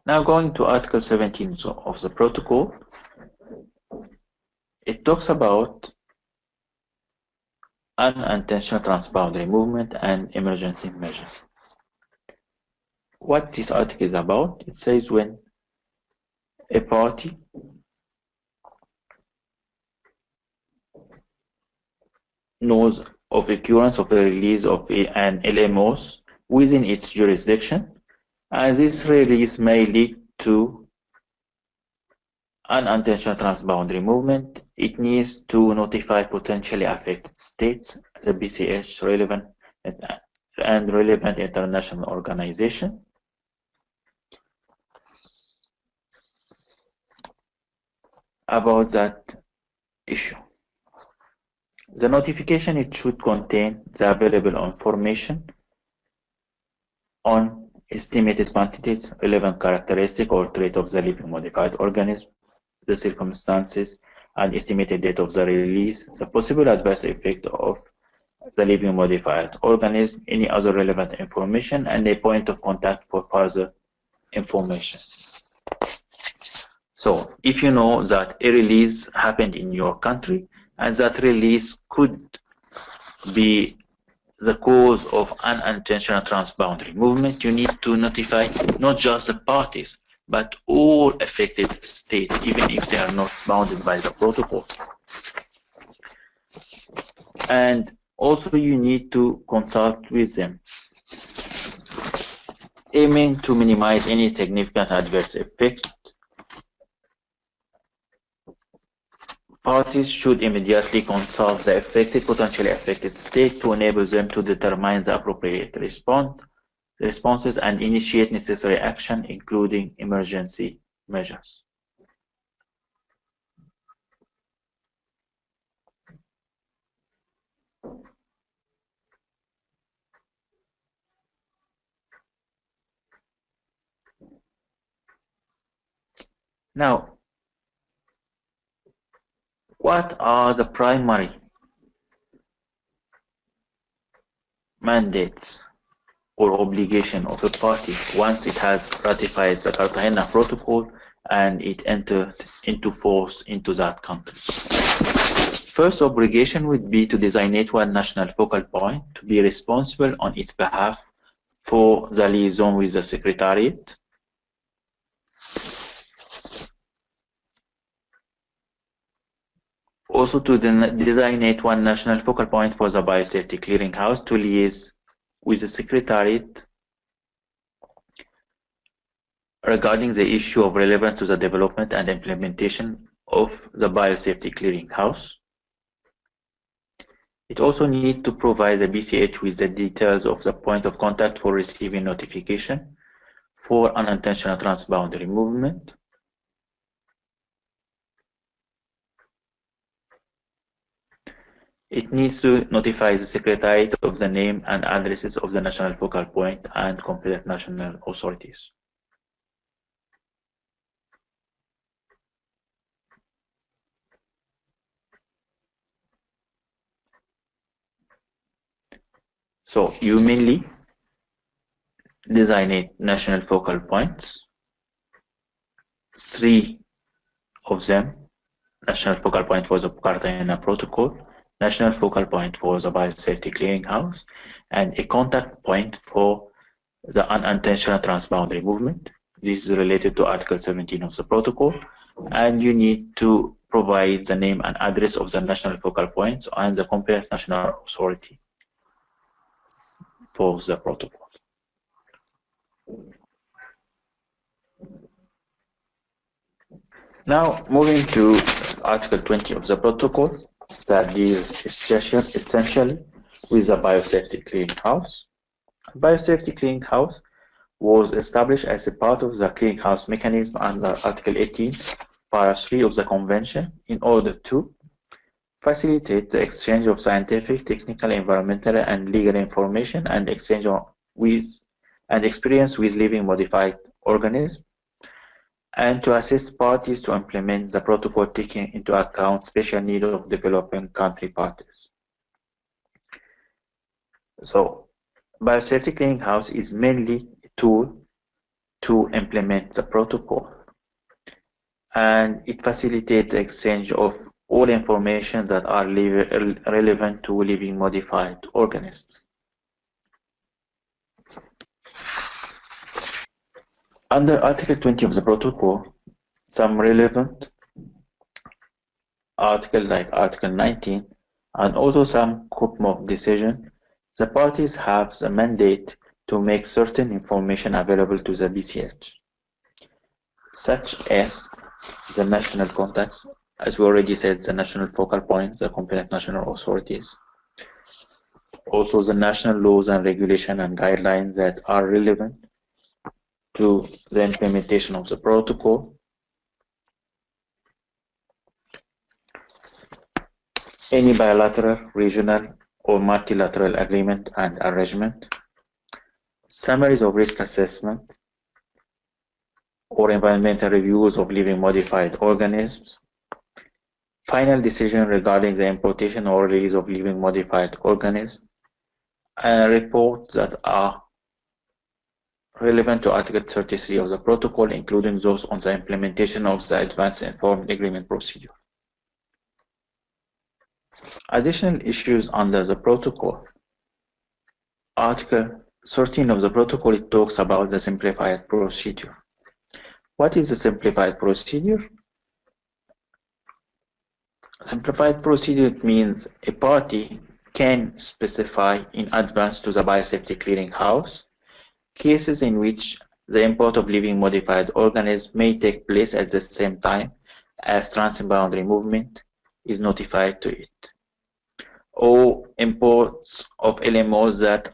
Now going to Article 17 of the protocol, it talks about unintentional transboundary movement and emergency measures. What this article is about, it says when a party knows of occurrence of a release of an LMOs within its jurisdiction, and this release may lead to unintentional transboundary movement, it needs to notify potentially affected states, the BCH, relevant international organization. About that issue. The notification, it should contain the available information on estimated quantities, relevant characteristic or trait of the living modified organism, the circumstances and estimated date of the release, the possible adverse effect of the living modified organism, any other relevant information, and a point of contact for further information. So if you know that a release happened in your country and that release could be the cause of unintentional transboundary movement, you need to notify not just the parties, but all affected states, even if they are not bounded by the protocol. And also you need to consult with them, aiming to minimize any significant adverse effect. Parties should immediately consult the potentially affected state to enable them to determine the appropriate responses and initiate necessary action, including emergency measures. Now, what are the primary mandates or obligation of a party once it has ratified the Cartagena Protocol and it entered into force into that country? First obligation would be to designate one national focal point to be responsible on its behalf for the liaison with the Secretariat. Also to designate one national focal point for the Biosafety Clearinghouse to liaise with the Secretariat regarding the issue of relevant to the development and implementation of the Biosafety Clearinghouse. It also needs to provide the BCH with the details of the point of contact for receiving notification for unintentional transboundary movement. It needs to notify the Secretariat of the name and addresses of the national focal point and competent national authorities. So you mainly designate national focal points, 3 of them, national focal point for the Cartagena Protocol, national focal point for the Biosafety Clearinghouse, and a contact point for the unintentional transboundary movement. This is related to Article 17 of the protocol, and you need to provide the name and address of the national focal points and the competent national authority for the protocol. Now, moving to Article 20 of the protocol, that deals essentially with the Biosafety Clearinghouse. Biosafety Clearinghouse was established as a part of the clearinghouse mechanism under Article 18, Para 3 of the Convention in order to facilitate the exchange of scientific, technical, environmental, and legal information and exchange with and experience with living modified organisms, and to assist parties to implement the protocol taking into account special needs of developing country parties. So, Biosafety Clearinghouse is mainly a tool to implement the protocol, and it facilitates the exchange of all information that are relevant to living modified organisms. Under Article 20 of the protocol, some relevant articles like Article 19 and also some COPMOP decision, the parties have the mandate to make certain information available to the BCH, such as the national contacts, as we already said, the national focal points, the competent national authorities. Also the national laws and regulations and guidelines that are relevant to the implementation of the protocol. Any bilateral, regional, or multilateral agreement and arrangement. Summaries of risk assessment or environmental reviews of living modified organisms. Final decision regarding the importation or release of living modified organisms. And reports that are relevant to Article 33 of the protocol, including those on the implementation of the Advanced Informed Agreement procedure. Additional issues under the protocol. Article 13 of the protocol, it talks about the simplified procedure. What is the simplified procedure? Simplified procedure means a party can specify in advance to the Biosafety Clearinghouse cases in which the import of living modified organisms may take place at the same time as transboundary movement is notified to it, or imports of LMOs that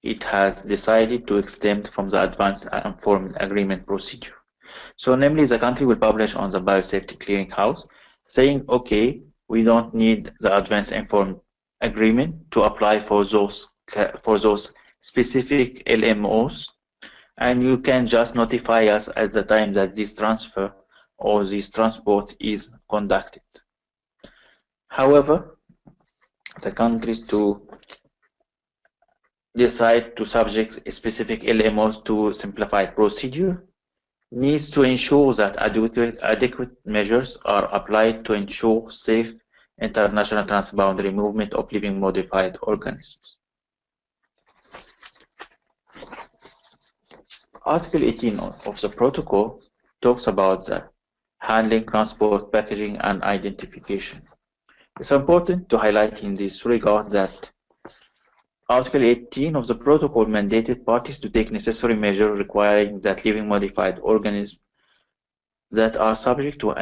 it has decided to exempt from the Advanced Informed Agreement procedure. So namely, the country will publish on the Biosafety Clearinghouse saying, okay, we don't need the Advanced Informed Agreement to apply for those specific LMOs, and you can just notify us at the time that this transfer or this transport is conducted. However, the countries to decide to subject specific LMOs to simplified procedure needs to ensure that adequate measures are applied to ensure safe international transboundary movement of living modified organisms. Article 18 of the protocol talks about the handling, transport, packaging, and identification. It's important to highlight in this regard that Article 18 of the protocol mandated parties to take necessary measures requiring that living modified organisms that are subject to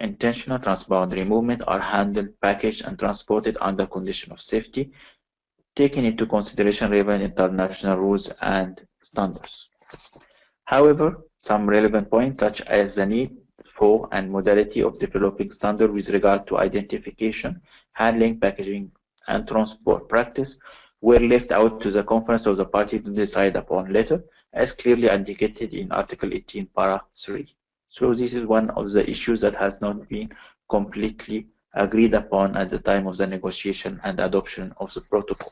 intentional transboundary movement are handled, packaged, and transported under condition of safety, taking into consideration relevant international rules and standards. However, some relevant points, such as the need for and modality of developing standards with regard to identification, handling, packaging, and transport practice, were left out to the conference of the party to decide upon later, as clearly indicated in Article 18, Para 3. So this is one of the issues that has not been completely agreed upon at the time of the negotiation and adoption of the protocol.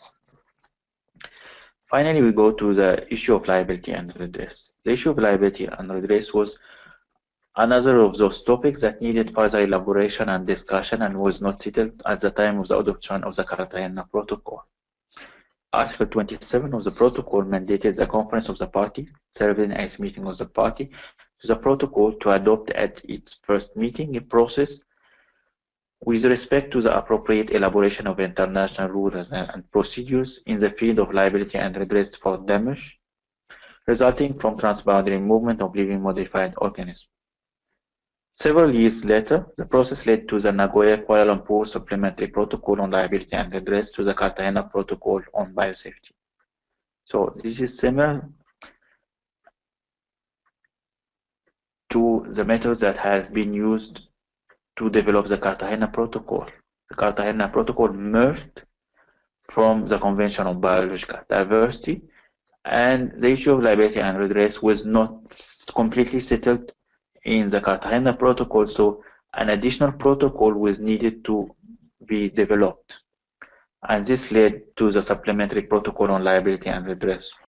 Finally, we go to the issue of liability and redress. The issue of liability and redress was another of those topics that needed further elaboration and discussion and was not settled at the time of the adoption of the Cartagena Protocol. Article 27 of the protocol mandated the conference of the party, serving as meeting of the party, to the protocol to adopt at its first meeting a process with respect to the appropriate elaboration of international rules and procedures in the field of liability and redress for damage resulting from transboundary movement of living modified organisms. Several years later, the process led to the Nagoya Kuala Lumpur Supplementary Protocol on Liability and Redress to the Cartagena Protocol on Biosafety. So this is similar to the methods that has been used to develop the Cartagena Protocol. The Cartagena Protocol merged from the Convention on Biological Diversity, and the issue of liability and redress was not completely settled in the Cartagena Protocol, so an additional protocol was needed to be developed, and this led to the Supplementary Protocol on Liability and Redress.